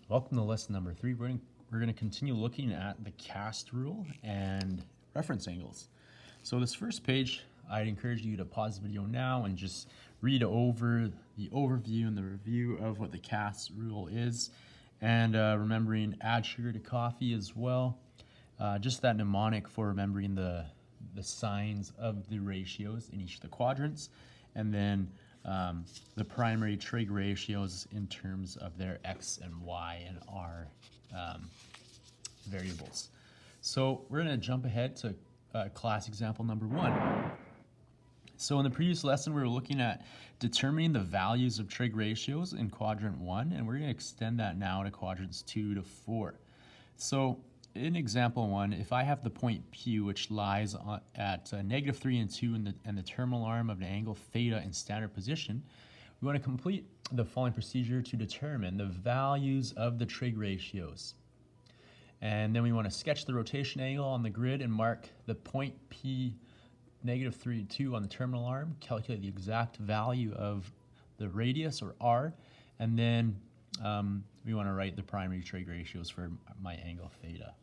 Welcome to lesson number 3. We're going to continue looking at the cast rule and reference angles. So this first page, I'd encourage you to pause the video now and just read over the overview and the review of what the cast rule is, and remembering add sugar to coffee as well. Just that mnemonic for remembering the signs of the ratios in each of the quadrants, and then the primary trig ratios in terms of their x and y and r variables. So we're going to jump ahead to class example number 1. So in the previous lesson, we were looking at determining the values of trig ratios in quadrant 1, and we're going to extend that now to quadrants 2 to 4. So in example 1, if I have the point P, which lies at -3 and 2 and the terminal arm of an angle theta in standard position, we want to complete the following procedure to determine the values of the trig ratios. And then we want to sketch the rotation angle on the grid and mark the point P -3 and 2 on the terminal arm, calculate the exact value of the radius, or r, and then we want to write the primary trig ratios for my angle theta.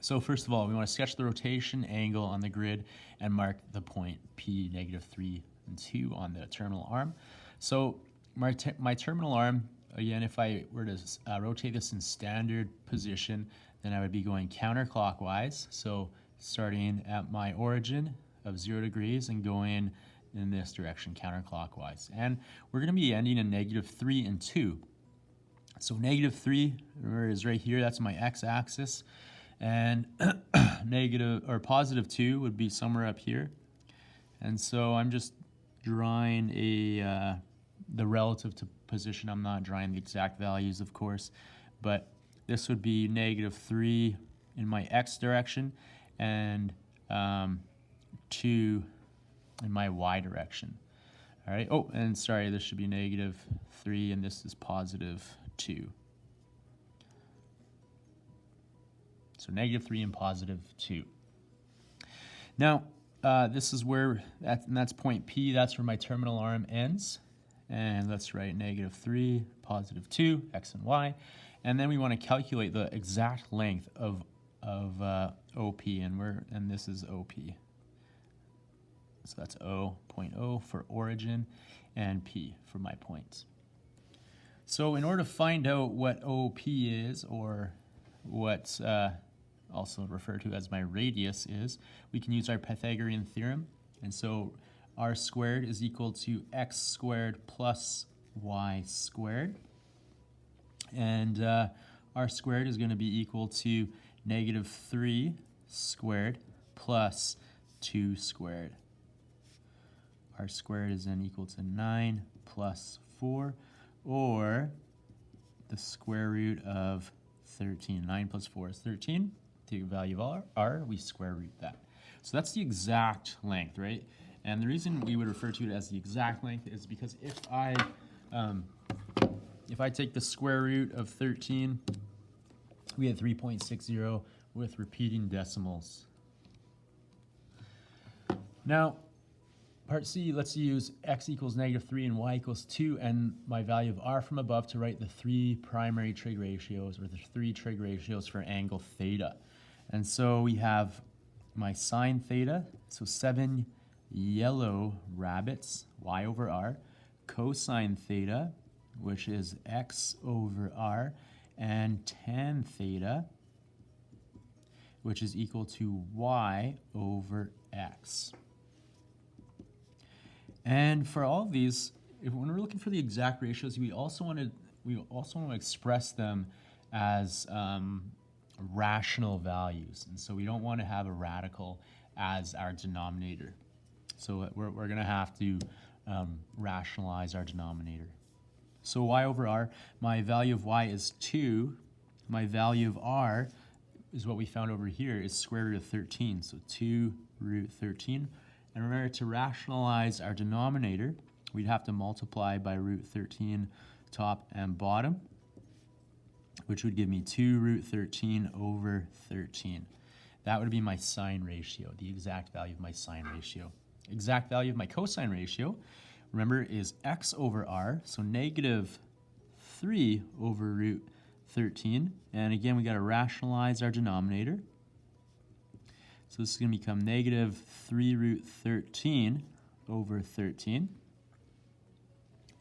So first of all, we want to sketch the rotation angle on the grid and mark the point P -3 and 2 on the terminal arm. So my terminal arm, again, if I were to rotate this in standard position, then I would be going counterclockwise. So starting at my origin of 0 degrees and going in this direction counterclockwise. And we're going to be ending in -3 and 2. So -3, remember, is right here. That's my x-axis. And +2 would be somewhere up here. And so I'm just drawing the relative to position. I'm not drawing the exact values, of course, but this would be -3 in my x direction and 2 in my y direction. All right. Oh, and sorry, this should be -3 and this is +2. So -3 and +2. Now, this is where, that's point P, that's where my terminal arm ends. And let's write -3, +2, x and y. And then we want to calculate the exact length of OP, and this is OP. So that's point O for origin and P for my points. So in order to find out what OP is, or what's also referred to as my radius is, we can use our Pythagorean theorem. And so r squared is equal to x squared plus y squared. And r squared is going to be equal to -3 squared plus 2 squared. R squared is then equal to 9 plus 4, or the square root of 13. 9 plus 4 is 13. The value of r, we square root that. So that's the exact length, right? And the reason we would refer to it as the exact length is because if I take the square root of 13, we get 3.60 with repeating decimals. Now, part C, let's use x equals -3 and y equals 2 and my value of r from above to write the 3 primary trig ratios, or the 3 trig ratios for angle theta. And so we have my sine theta, so 7 yellow rabbits, y over r, cosine theta, which is x over r, and tan theta, which is equal to y over x. And for all of these, when we're looking for the exact ratios, we also want to express them as rational values. And so we don't want to have a radical as our denominator. So we're going to have to rationalize our denominator. So y over r, my value of y is 2. My value of r is what we found over here, is square root of 13. So 2 root 13. And remember, to rationalize our denominator, we'd have to multiply by root 13 top and bottom, which would give me 2 root 13 over 13. That would be my sine ratio, the exact value of my sine ratio. Exact value of my cosine ratio, remember, is x over r, so -3 over root 13. And again, we got to rationalize our denominator. So this is going to become negative 3 root 13 over 13.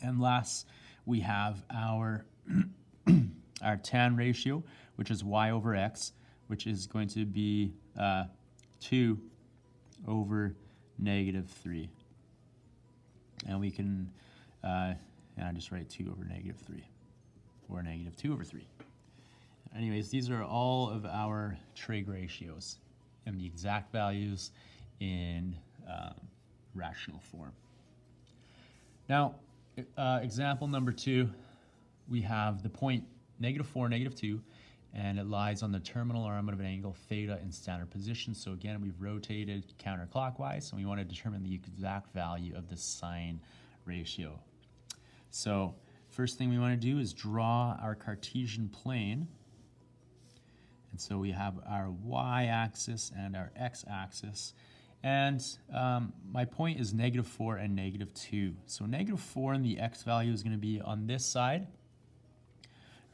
And last, we have our, our tan ratio, which is y over x, which is going to be 2 over negative 3. And we can just write 2 over negative 3, or negative 2 over 3. Anyways, these are all of our trig ratios and the exact values in rational form. Now, example number 2, we have the point -4, -2, and it lies on the terminal arm of an angle theta in standard position. So again, we've rotated counterclockwise, and we want to determine the exact value of the sine ratio. So first thing we want to do is draw our Cartesian plane. And so we have our y-axis and our x-axis. And my point is -4 and -2. So -4 and the x value is going to be on this side.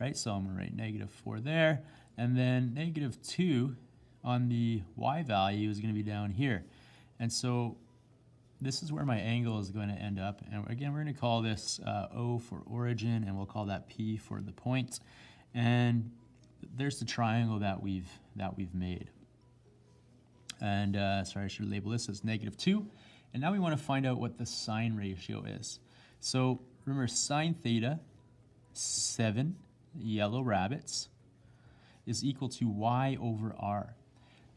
Right, so I'm going to write -4 there. And then -2 on the y value is going to be down here. And so this is where my angle is going to end up. And again, we're going to call this O for origin, and we'll call that P for the point. And there's the triangle that we've made. And sorry, I should label this as -2. And now we want to find out what the sine ratio is. So remember, sine theta, 7 yellow rabbits, is equal to y over r.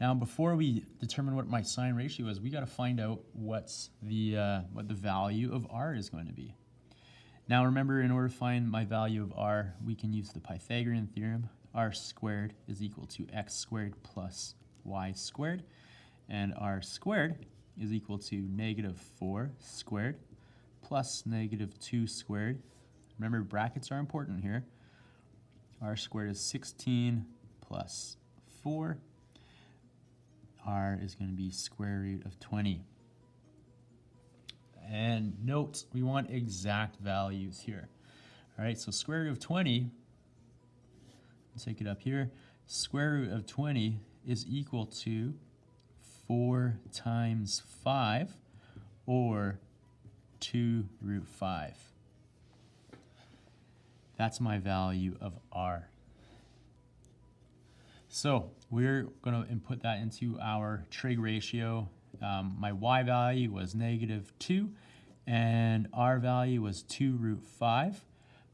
Now, before we determine what my sine ratio is, we got to find out what the value of r is going to be. Now, remember, in order to find my value of r, we can use the Pythagorean theorem. R squared is equal to x squared plus y squared, and r squared is equal to -4 squared plus -2 squared. Remember, brackets are important here. R squared is 16 plus 4. R is going to be square root of 20. And note, we want exact values here. All right, so square root of 20, let's take it up here. Square root of 20 is equal to 4 times 5, or 2 root 5. That's my value of r. So we're going to input that into our trig ratio. My y value was -2, and r value was 2 root 5.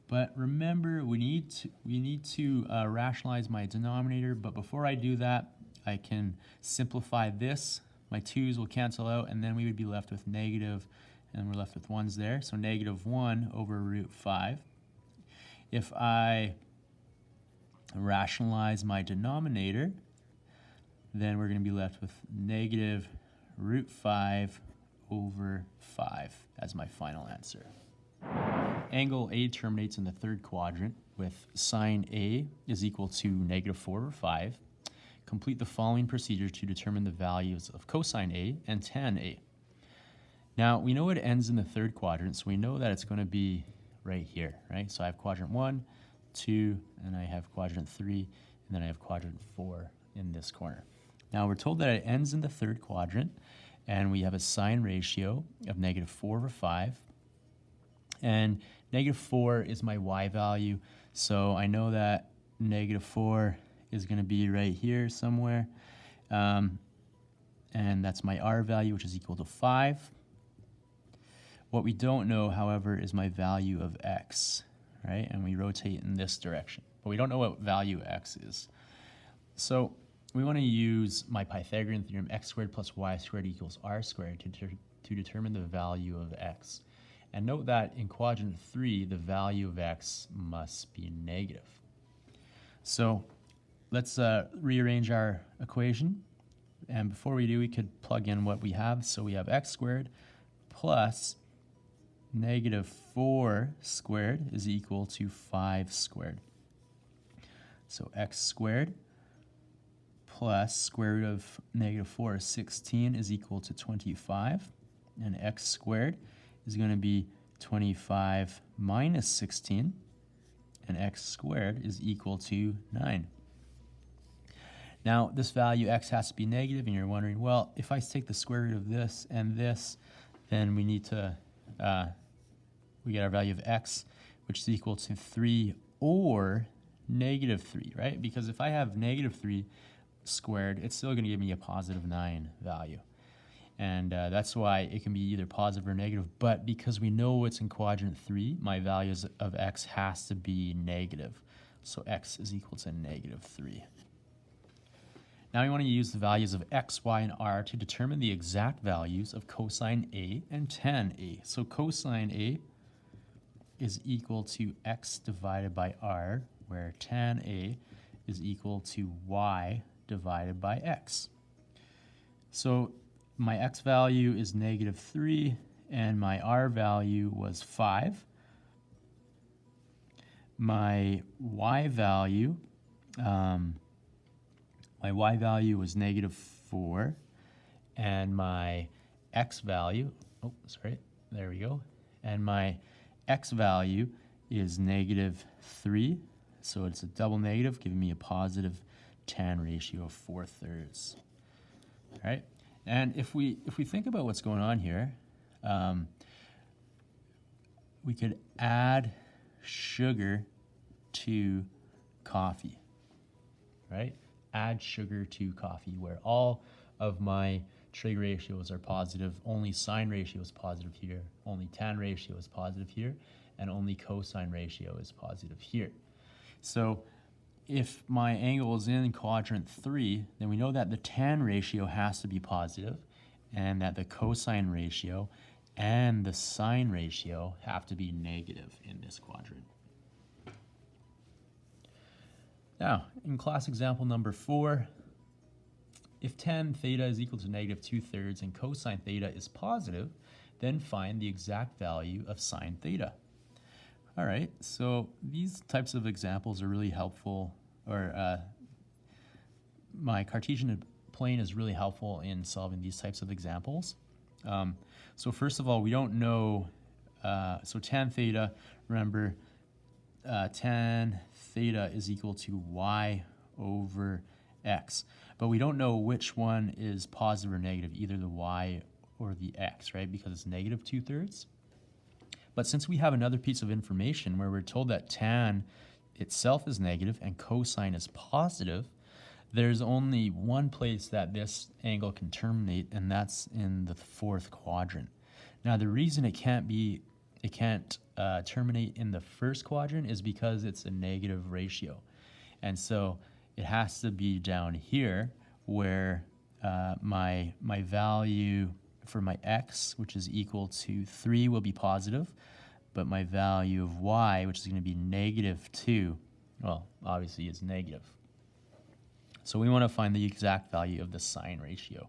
But remember, we need to rationalize my denominator. But before I do that, I can simplify this. My 2's will cancel out, and then we would be left with negative, and we're left with 1's there. So -1 over root 5. If I rationalize my denominator, then we're going to be left with -√5 over 5 as my final answer. Angle A terminates in the third quadrant with sine A is equal to -4 over 5. Complete the following procedure to determine the values of cosine A and tan A. Now, we know it ends in the third quadrant, so we know that it's going to be right here, right? So I have quadrant 1, 2, and I have quadrant 3, and then I have quadrant 4 in this corner. Now we're told that it ends in the third quadrant, and we have a sine ratio of -4 over 5, and -4 is my y value, so I know that -4 is going to be right here somewhere, and that's my r value, which is equal to 5. What we don't know, however, is my value of x, right? And we rotate in this direction, but we don't know what value x is. So we want to use my Pythagorean theorem, x squared plus y squared equals r squared, to determine the value of x. And note that in quadrant 3, the value of x must be negative. So let's rearrange our equation. And before we do, we could plug in what we have. So we have x squared plus -4 squared is equal to 5 squared. So x squared plus square root of -4 is 16 is equal to 25. And x squared is going to be 25 minus 16 and x squared is equal to 9. Now, this value x has to be negative, and you're wondering, well, if I take the square root of this and this, then we need to, we get our value of x, which is equal to 3 or negative 3, right? Because if I have negative 3 squared, it's still going to give me a positive 9 value. And that's why it can be either positive or negative. But because we know it's in quadrant 3, my values of x has to be negative. So x is equal to negative 3. Now we want to use the values of x, y, and r to determine the exact values of cosine A and tan A. So cosine A is equal to x divided by r, where tan A is equal to y divided by x. So my x value is negative 3, and my r value was 5. My y value, was negative 4, and my x value, there we go, and my x value is negative 3, so it's a double negative, giving me a positive tan ratio of 4/3. All right, and if we think about what's going on here, we could add sugar to coffee, right? Add sugar to coffee, where all of my trig ratios are positive, only sine ratio is positive here, only tan ratio is positive here, and only cosine ratio is positive here. So if my angle is in quadrant 3, then we know that the tan ratio has to be positive, and that the cosine ratio and the sine ratio have to be negative in this quadrant. Now, in class example number 4, if tan theta is equal to negative 2/3 and cosine theta is positive, then find the exact value of sine theta. All right, so these types of examples are really helpful, or my Cartesian plane is really helpful in solving these types of examples. So first of all, we don't know, so tan theta, remember, tan theta is equal to y over x. But we don't know which one is positive or negative, either the y or the x, right? Because it's negative 2/3. But since we have another piece of information where we're told that tan itself is negative and cosine is positive, there's only one place that this angle can terminate, and that's in the 4th quadrant. Now, the reason it can't terminate in the 1st quadrant is because it's a negative ratio. And so it has to be down here where my value for my x, which is equal to 3, will be positive, but my value of y, which is going to be negative 2, well, obviously is negative. So we want to find the exact value of the sine ratio.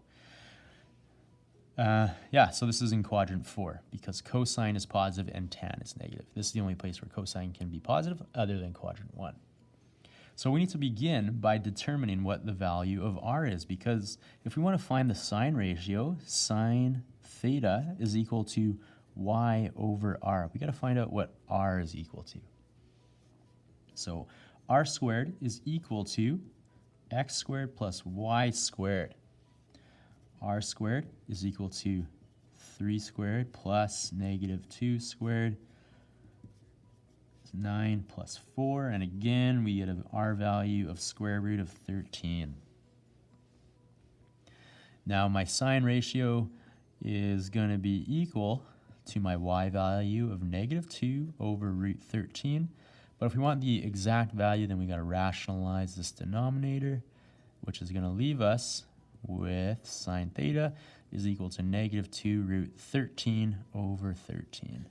So this is in quadrant 4, because cosine is positive and tan is negative. This is the only place where cosine can be positive other than quadrant 1. So we need to begin by determining what the value of r is, because if we want to find the sine ratio, sine theta is equal to y over r. We got to find out what r is equal to. So r squared is equal to x squared plus y squared. R squared is equal to 3 squared plus negative 2 squared. 9 plus 4, and again we get an r value of square root of 13. Now my sine ratio is going to be equal to my y value of negative 2 over root 13. But if we want the exact value, then we got to rationalize this denominator, which is going to leave us with sine theta is equal to negative 2 root 13 over 13.